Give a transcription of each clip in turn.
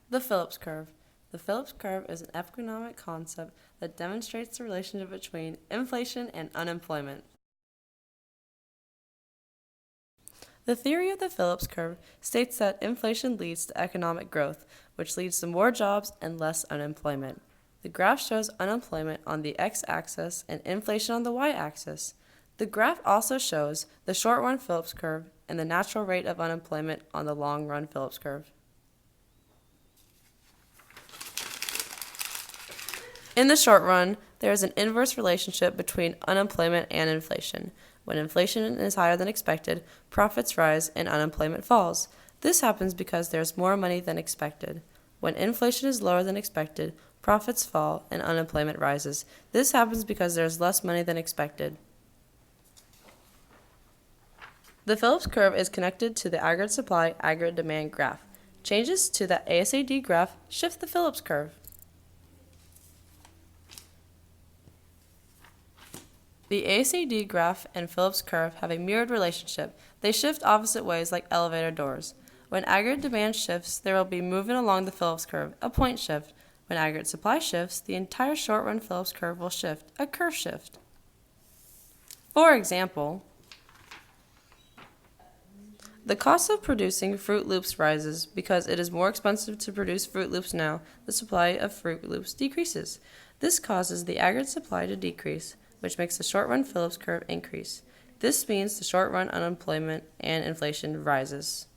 The Phillips Curve. The Phillips Curve is an economic concept that demonstrates the relationship between inflation and unemployment. The theory of the Phillips Curve states that inflation leads to economic growth, which leads to more jobs and less unemployment. The graph shows unemployment on the x-axis and inflation on the y-axis. The graph also shows the short-run Phillips curve and the natural rate of unemployment on the long-run Phillips curve. In the short run, there is an inverse relationship between unemployment and inflation. When inflation is higher than expected, profits rise and unemployment falls. This happens because there is more money than expected. When inflation is lower than expected, profits fall and unemployment rises. This happens because there is less money than expected. The Phillips curve is connected to the aggregate supply, aggregate demand graph. Changes to the ASAD graph shift the Phillips curve. The ASAD graph and Phillips curve have a mirrored relationship. They shift opposite ways like elevator doors. When aggregate demand shifts, there will be movement along the Phillips curve, a point shift. When aggregate supply shifts, the entire short-run Phillips curve will shift, a curve shift. For example, the cost of producing Fruit Loops rises because it is more expensive to produce Fruit Loops now. The supply of Fruit Loops decreases. This causes the aggregate supply to decrease, which makes the short-run Phillips curve increase. This means the short-run unemployment and inflation rises.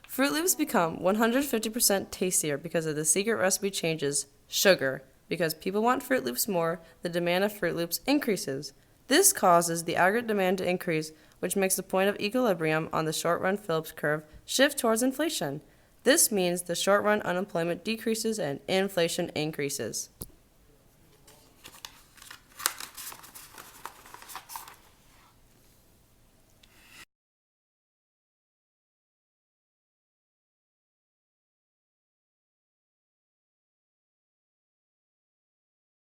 Fruit Loops become 150% tastier because of the secret recipe changes, sugar. Because people want Fruit Loops more, the demand of Fruit Loops increases. This causes the aggregate demand to increase, which makes the point of equilibrium on the short-run Phillips curve shift towards inflation. This means the short-run unemployment decreases and inflation increases.